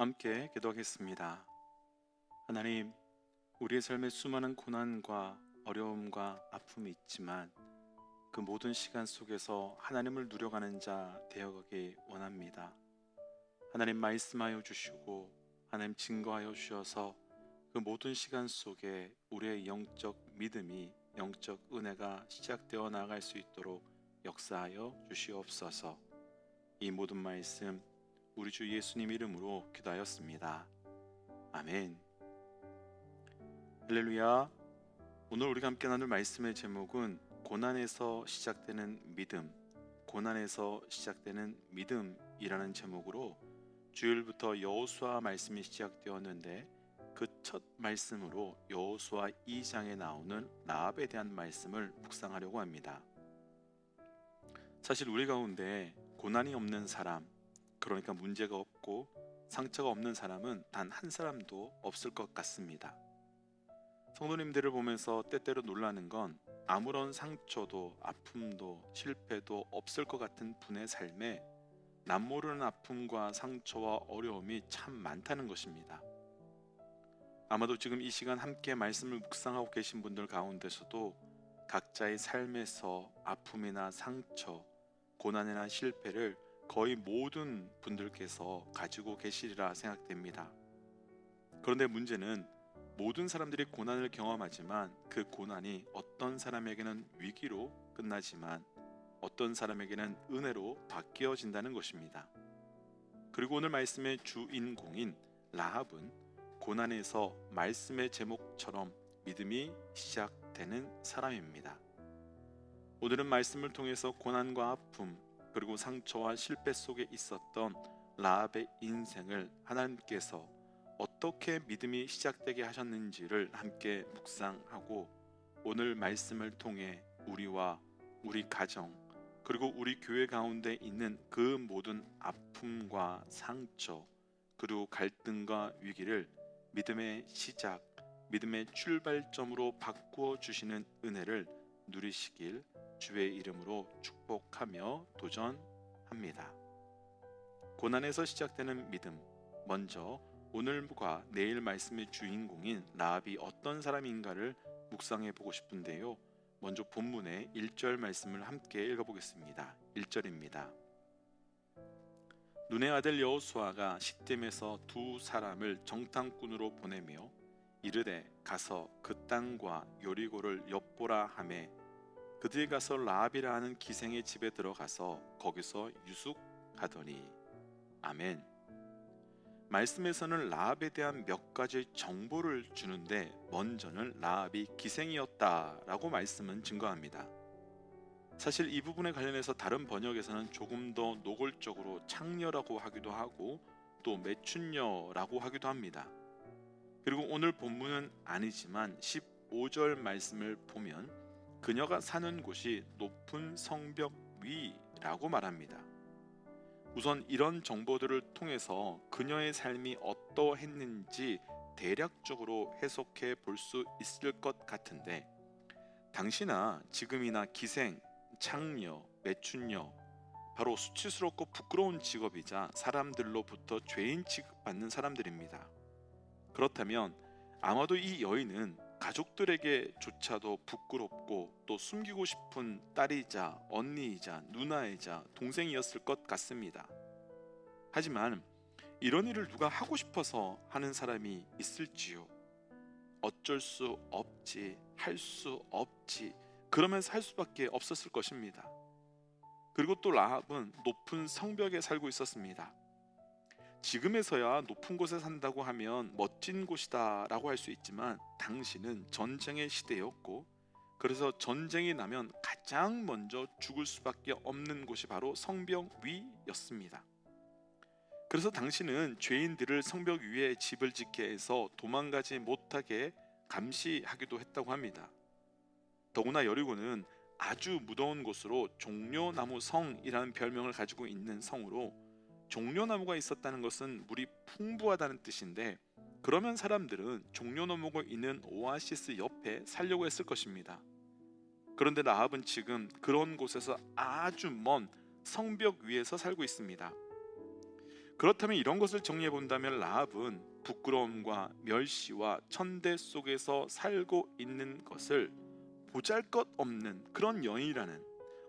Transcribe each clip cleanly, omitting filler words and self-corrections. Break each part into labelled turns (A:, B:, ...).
A: 함께 기도하겠습니다. 하나님, 우리의 삶에 수많은 고난과 어려움과 아픔이 있지만 그 모든 시간 속에서 하나님을 누려가는 자 되어가기 원합니다. 하나님 말씀하여 주시고 하나님 증거하여 주셔서 그 모든 시간 속에 우리의 영적 믿음이, 영적 은혜가 시작되어 나아갈 수 있도록 역사하여 주시옵소서. 이 모든 말씀 우리 주 예수님 이름으로 기도하였습니다. 아멘. 할렐루야. 오늘 우리가 함께 나눌 말씀의 제목은 고난에서 시작되는 믿음, 고난에서 시작되는 믿음이라는 제목으로 주일부터 여호수아 말씀이 시작되었는데 그 첫 말씀으로 여호수아 2장에 나오는 라합에 대한 말씀을 묵상하려고 합니다. 사실 우리 가운데 고난이 없는 사람, 그러니까 문제가 없고 상처가 없는 사람은 단 한 사람도 없을 것 같습니다. 성도님들을 보면서 때때로 놀라는 건 아무런 상처도 아픔도 실패도 없을 것 같은 분의 삶에 남모르는 아픔과 상처와 어려움이 참 많다는 것입니다. 아마도 지금 이 시간 함께 말씀을 묵상하고 계신 분들 가운데서도 각자의 삶에서 아픔이나 상처, 고난이나 실패를 거의 모든 분들께서 가지고 계시리라 생각됩니다. 그런데 문제는 모든 사람들이 고난을 경험하지만 그 고난이 어떤 사람에게는 위기로 끝나지만 어떤 사람에게는 은혜로 바뀌어진다는 것입니다. 그리고 오늘 말씀의 주인공인 라합은 고난에서 말씀의 제목처럼 믿음이 시작되는 사람입니다. 오늘은 말씀을 통해서 고난과 아픔 그리고 상처와 실패 속에 있었던 라합의 인생을 하나님께서 어떻게 믿음이 시작되게 하셨는지를 함께 묵상하고 오늘 말씀을 통해 우리와 우리 가정 그리고 우리 교회 가운데 있는 그 모든 아픔과 상처 그리고 갈등과 위기를 믿음의 시작, 믿음의 출발점으로 바꾸어 주시는 은혜를 누리시길 주의 이름으로 축복하며 도전합니다. 고난에서 시작되는 믿음, 먼저 오늘과 내일 말씀의 주인공인 라합이 어떤 사람인가를 묵상해 보고 싶은데요. 먼저 본문의 1절 말씀을 함께 읽어보겠습니다. 1절입니다. 눈의 아들 여호수아가 시딤에서 두 사람을 정탐꾼으로 보내며 이르되 가서 그 땅과 여리고를 엿보라 하매 그들이 가서 라합이라 하는 기생의 집에 들어가서 거기서 유숙하더니. 아멘. 말씀에서는 라합에 대한 몇 가지 정보를 주는데 먼저는 라합이 기생이었다라고 말씀은 증거합니다. 사실 이 부분에 관련해서 다른 번역에서는 조금 더 노골적으로 창녀라고 하기도 하고 또 매춘녀라고 하기도 합니다. 그리고 오늘 본문은 아니지만 15절 말씀을 보면 그녀가 사는 곳이 높은 성벽 위라고 말합니다. 우선 이런 정보들을 통해서 그녀의 삶이 어떠했는지 대략적으로 해석해 볼 수 있을 것 같은데 당시나 지금이나 기생, 창녀, 매춘녀 바로 수치스럽고 부끄러운 직업이자 사람들로부터 죄인 취급받는 사람들입니다. 그렇다면 아마도 이 여인은 가족들에게조차도 부끄럽고 또 숨기고 싶은 딸이자 언니이자 누나이자 동생이었을 것 같습니다. 하지만 이런 일을 누가 하고 싶어서 하는 사람이 있을지요? 어쩔 수 없지, 할 수 없지, 그러면서 할 수밖에 없었을 것입니다. 그리고 또 라합은 높은 성벽에 살고 있었습니다. 지금에서야 높은 곳에 산다고 하면 멋진 곳이다 라고 할 수 있지만 당시는 전쟁의 시대였고 그래서 전쟁이 나면 가장 먼저 죽을 수밖에 없는 곳이 바로 성벽 위였습니다. 그래서 당시는 죄인들을 성벽 위에 집을 짓게 해서 도망가지 못하게 감시하기도 했다고 합니다. 더구나 여리고는 아주 무더운 곳으로 종려나무 성이라는 별명을 가지고 있는 성으로 종려나무가 있었다는 것은 물이 풍부하다는 뜻인데 그러면 사람들은 종려나무가 있는 오아시스 옆에 살려고 했을 것입니다. 그런데 라합은 지금 그런 곳에서 아주 먼 성벽 위에서 살고 있습니다. 그렇다면 이런 것을 정리해 본다면 라합은 부끄러움과 멸시와 천대 속에서 살고 있는 것을 보잘것없는 그런 여인이라는,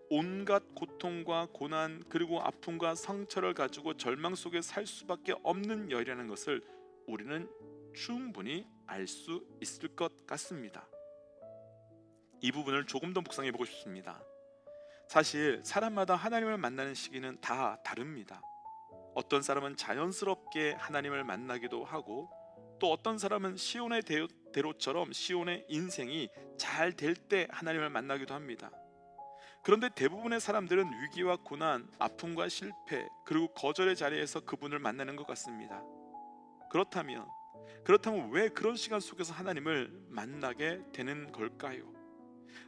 A: 온갖 고통과 고난 그리고 아픔과 상처를 가지고 절망 속에 살 수밖에 없는 여인이라는 것을 우리는 충분히 알 수 있을 것 같습니다. 이 부분을 조금 더 묵상해 보고 싶습니다. 사실 사람마다 하나님을 만나는 시기는 다 다릅니다. 어떤 사람은 자연스럽게 하나님을 만나기도 하고, 또 어떤 사람은 시온의 대로처럼 시온의 인생이 잘 될 때 하나님을 만나기도 합니다. 그런데 대부분의 사람들은 위기와 고난, 아픔과 실패, 그리고 거절의 자리에서 그분을 만나는 것 같습니다. 그렇다면 왜 그런 시간 속에서 하나님을 만나게 되는 걸까요?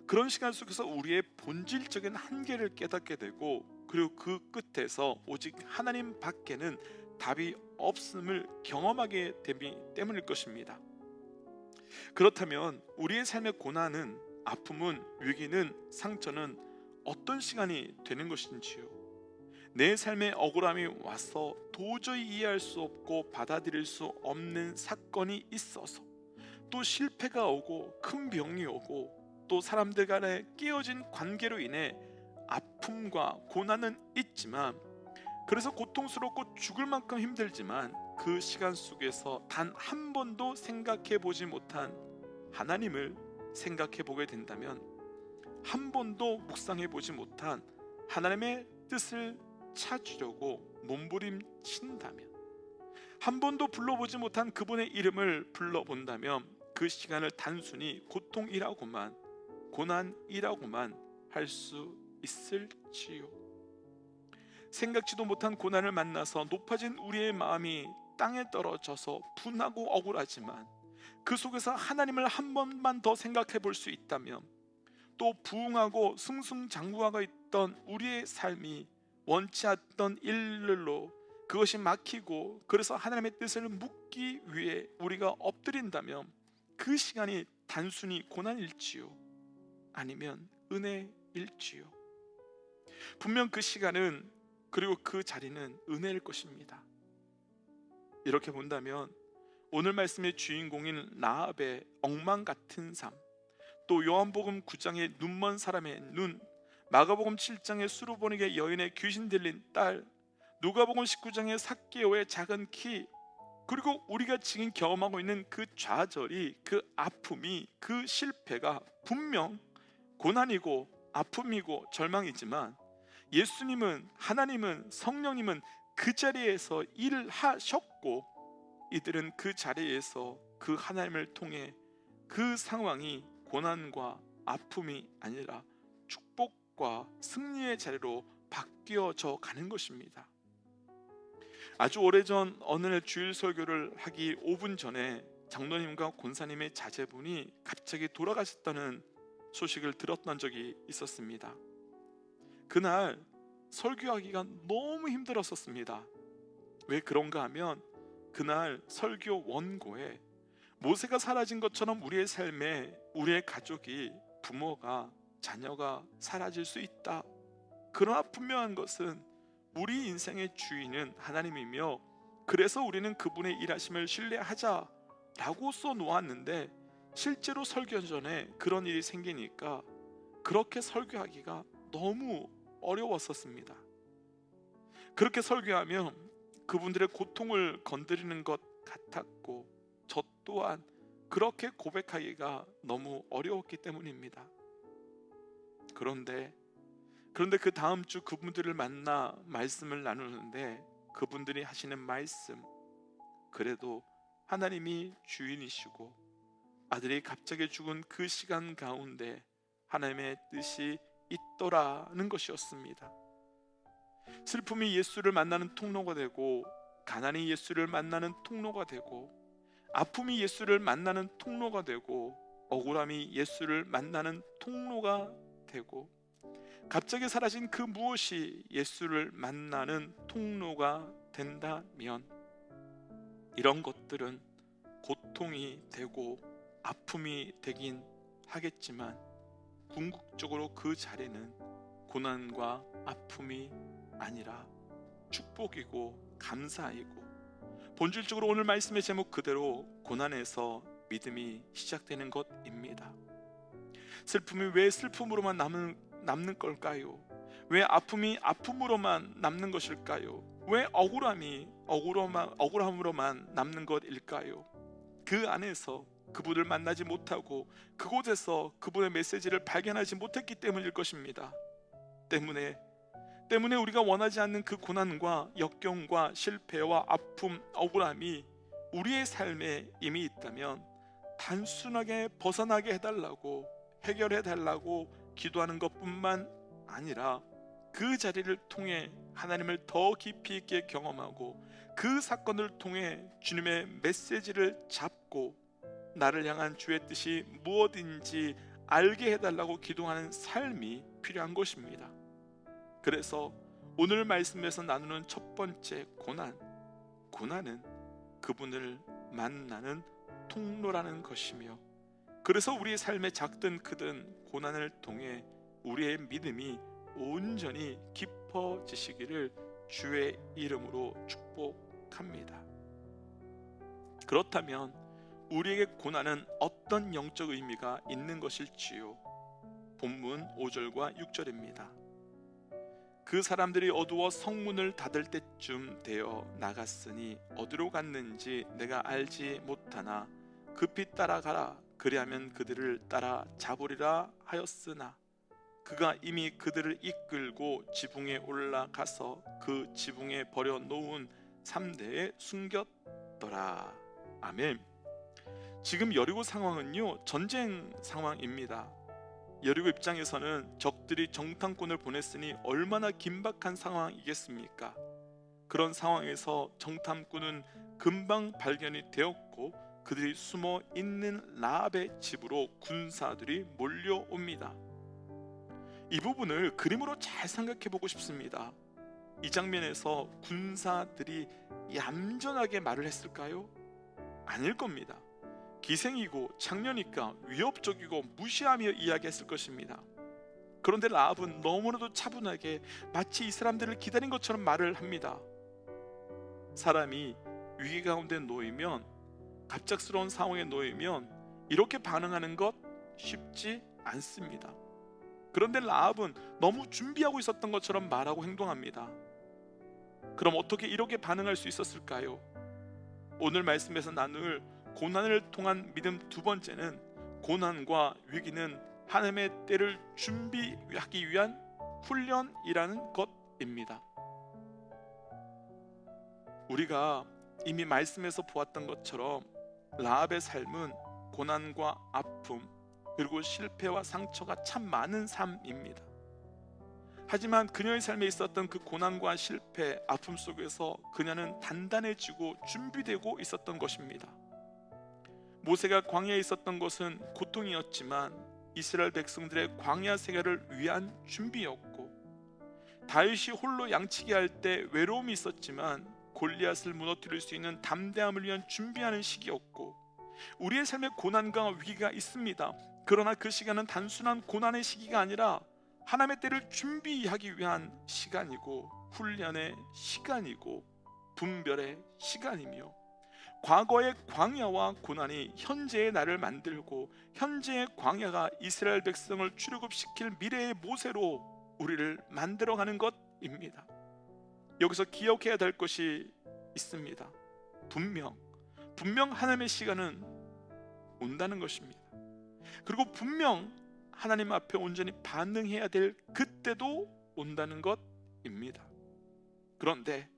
A: 그런 시간 속에서 우리의 본질적인 한계를 깨닫게 되고, 그리고 그 끝에서 오직 하나님 밖에는 답이 없음을 경험하게 되기 때문일 것입니다. 그렇다면 우리의 삶의 고난은, 아픔은, 위기는, 상처는 어떤 시간이 되는 것인지요? 내 삶에 억울함이 와서 도저히 이해할 수 없고 받아들일 수 없는 사건이 있어서, 또 실패가 오고 큰 병이 오고, 또 사람들 간에 깨어진 관계로 인해 아픔과 고난은 있지만, 그래서 고통스럽고 죽을 만큼 힘들지만 그 시간 속에서 단 한 번도 생각해 보지 못한 하나님을 생각해 보게 된다면, 한 번도 묵상해 보지 못한 하나님의 뜻을 찾으려고 몸부림친다면, 한 번도 불러보지 못한 그분의 이름을 불러본다면 그 시간을 단순히 고통이라고만, 고난이라고만 할 수 있을지요? 생각지도 못한 고난을 만나서 높아진 우리의 마음이 땅에 떨어져서 분하고 억울하지만, 그 속에서 하나님을 한 번만 더 생각해 볼 수 있다면, 또 부흥하고 승승장구하고 있던 우리의 삶이 원치 않던 일들로 그것이 막히고, 그래서 하나님의 뜻을 묻기 위해 우리가 엎드린다면 그 시간이 단순히 고난일지요? 아니면 은혜일지요? 분명 그 시간은, 그리고 그 자리는 은혜일 것입니다. 이렇게 본다면 오늘 말씀의 주인공인 라합의 엉망 같은 삶, 또 요한복음 9장의 눈먼 사람의 눈, 마가복음 7장의 수르보니게 여인의 귀신 들린 딸, 누가복음 19장의 삭개오의 작은 키, 그리고 우리가 지금 경험하고 있는 그 좌절이, 그 아픔이, 그 실패가 분명 고난이고 아픔이고 절망이지만, 예수님은, 하나님은, 성령님은 그 자리에서 일을 하셨고, 이들은 그 자리에서 그 하나님을 통해 그 상황이 고난과 아픔이 아니라 축복과 승리의 자리로 바뀌어져 가는 것입니다. 아주 오래전 어느 날 주일 설교를 하기 5분 전에 장로님과 권사님의 자제분이 갑자기 돌아가셨다는 소식을 들었던 적이 있었습니다. 그날 설교하기가 너무 힘들었었습니다. 왜 그런가 하면, 그날 설교 원고에 모세가 사라진 것처럼 우리의 삶에 우리의 가족이, 부모가, 자녀가 사라질 수 있다. 그러나 분명한 것은 우리 인생의 주인은 하나님이며, 그래서 우리는 그분의 일하심을 신뢰하자라고 써놓았는데, 실제로 설교 전에 그런 일이 생기니까 그렇게 설교하기가 너무 어려웠었습니다. 그렇게 설교하면 그분들의 고통을 건드리는 것 같았고, 저 또한 그렇게 고백하기가 너무 어려웠기 때문입니다. 그런데 그 다음 주 그분들을 만나 말씀을 나누는데, 그분들이 하시는 말씀, 그래도 하나님이 주인이시고 아들이 갑자기 죽은 그 시간 가운데 하나님의 뜻이 있더라는 것이었습니다. 슬픔이 예수를 만나는 통로가 되고, 가난이 예수를 만나는 통로가 되고, 아픔이 예수를 만나는 통로가 되고, 억울함이 예수를 만나는 통로가 되고, 갑자기 사라진 그 무엇이 예수를 만나는 통로가 된다면, 이런 것들은 고통이 되고 아픔이 되긴 하겠지만, 궁극적으로 그 자리는 고난과 아픔이 아니라 축복이고 감사이고, 본질적으로 오늘 말씀의 제목 그대로 고난에서 믿음이 시작되는 것입니다. 슬픔이 왜 슬픔으로만 남는 걸까요? 왜 아픔이 아픔으로만 남는 것일까요? 왜 억울함으로만 남는 것일까요? 그 안에서 그분을 만나지 못하고 그곳에서 그분의 메시지를 발견하지 못했기 때문일 것입니다. 때문에 우리가 원하지 않는 그 고난과 역경과 실패와 아픔, 억울함이 우리의 삶에 이미 있다면 단순하게 벗어나게 해달라고, 해결해달라고 기도하는 것뿐만 아니라 그 자리를 통해 하나님을 더 깊이 있게 경험하고 그 사건을 통해 주님의 메시지를 잡고 나를 향한 주의 뜻이 무엇인지 알게 해달라고 기도하는 삶이 필요한 것입니다. 그래서 오늘 말씀에서 나누는 첫 번째 고난은 그분을 만나는 통로라는 것이며, 그래서 우리의 삶에 작든 크든 고난을 통해 우리의 믿음이 온전히 깊어지시기를 주의 이름으로 축복합니다. 그렇다면 우리에게 고난은 어떤 영적 의미가 있는 것일지요? 본문 5절과 6절입니다. 그 사람들이 어두워 성문을 닫을 때쯤 되어 나갔으니 어디로 갔는지 내가 알지 못하나 급히 따라가라, 그리하면 그들을 따라 잡으리라 하였으나 그가 이미 그들을 이끌고 지붕에 올라가서 그 지붕에 버려놓은 3대에 숨겼더라. 아멘. 지금 여리고 상황은요, 전쟁 상황입니다. 여리고 입장에서는 적들이 정탐꾼을 보냈으니 얼마나 긴박한 상황이겠습니까? 그런 상황에서 정탐꾼은 금방 발견이 되었고 그들이 숨어 있는 라합의 집으로 군사들이 몰려옵니다. 이 부분을 그림으로 잘 생각해 보고 싶습니다. 이 장면에서 군사들이 얌전하게 말을 했을까요? 아닐 겁니다. 기생이고 장녀니까 위협적이고 무시하며 이야기했을 것입니다. 그런데 라합은 너무나도 차분하게 마치 이 사람들을 기다린 것처럼 말을 합니다. 사람이 위기 가운데 놓이면, 갑작스러운 상황에 놓이면 이렇게 반응하는 것 쉽지 않습니다. 그런데 라합은 너무 준비하고 있었던 것처럼 말하고 행동합니다. 그럼 어떻게 이렇게 반응할 수 있었을까요? 오늘 말씀에서 나눌 고난을 통한 믿음 두 번째는, 고난과 위기는 하나님의 때를 준비하기 위한 훈련이라는 것입니다. 우리가 이미 말씀에서 보았던 것처럼 라합의 삶은 고난과 아픔 그리고 실패와 상처가 참 많은 삶입니다. 하지만 그녀의 삶에 있었던 그 고난과 실패, 아픔 속에서 그녀는 단단해지고 준비되고 있었던 것입니다. 모세가 광야에 있었던 것은 고통이었지만 이스라엘 백성들의 광야 생활을 위한 준비였고, 다윗이 홀로 양치기 할 때 외로움이 있었지만 골리앗을 무너뜨릴 수 있는 담대함을 위한 준비하는 시기였고, 우리의 삶에 고난과 위기가 있습니다. 그러나 그 시간은 단순한 고난의 시기가 아니라 하나님의 때를 준비하기 위한 시간이고, 훈련의 시간이고, 분별의 시간이며, 과거의 광야와 고난이 현재의 나를 만들고 현재의 광야가 이스라엘 백성을 출애굽시킬 미래의 모세로 우리를 만들어가는 것입니다. 여기서 기억해야 될 것이 있습니다. 분명 하나님의 시간은 온다는 것입니다. 그리고 분명 하나님 앞에 온전히 반응해야 될 그때도 온다는 것입니다. 그런데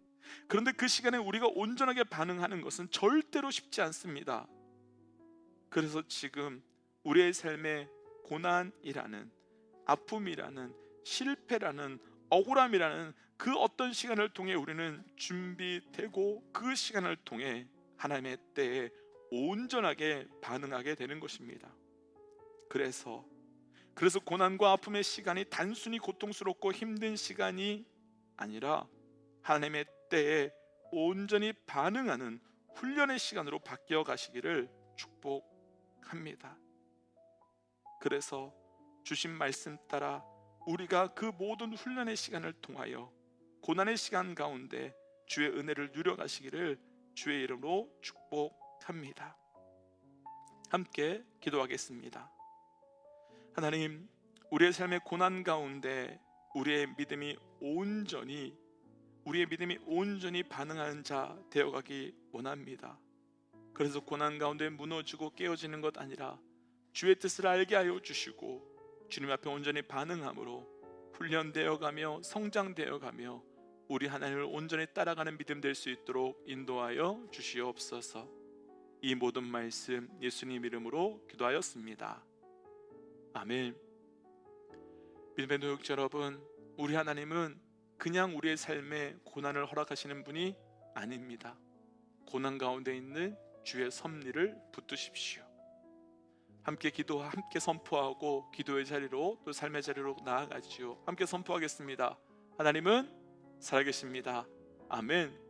A: 그 시간에 우리가 온전하게 반응하는 것은 절대로 쉽지 않습니다. 그래서 지금 우리의 삶에 고난이라는, 아픔이라는, 실패라는, 억울함이라는 그 어떤 시간을 통해 우리는 준비되고 그 시간을 통해 하나님의 때에 온전하게 반응하게 되는 것입니다. 그래서 고난과 아픔의 시간이 단순히 고통스럽고 힘든 시간이 아니라 하나님의 때에 온전히 반응하는 훈련의 시간으로 바뀌어 가시기를 축복합니다. 그래서 주신 말씀 따라 우리가 그 모든 훈련의 시간을 통하여 고난의 시간 가운데 주의 은혜를 누려가시기를 주의 이름으로 축복합니다. 함께 기도하겠습니다. 하나님, 우리의 삶의 고난 가운데 우리의 믿음이 온전히 반응하는 자 되어가기 원합니다. 그래서 고난 가운데 무너지고 깨어지는 것 아니라 주의 뜻을 알게 하여 주시고 주님 앞에 온전히 반응함으로 훈련되어가며 성장되어가며 우리 하나님을 온전히 따라가는 믿음 될 수 있도록 인도하여 주시옵소서. 이 모든 말씀 예수님 이름으로 기도하였습니다. 아멘. 믿음의 노역자 여러분, 우리 하나님은 그냥 우리의 삶에 고난을 허락하시는 분이 아닙니다. 고난 가운데 있는 주의 섭리를 붙드십시오. 함께 기도와 함께 선포하고 기도의 자리로 또 삶의 자리로 나아가지요. 함께 선포하겠습니다. 하나님은 살아계십니다. 아멘.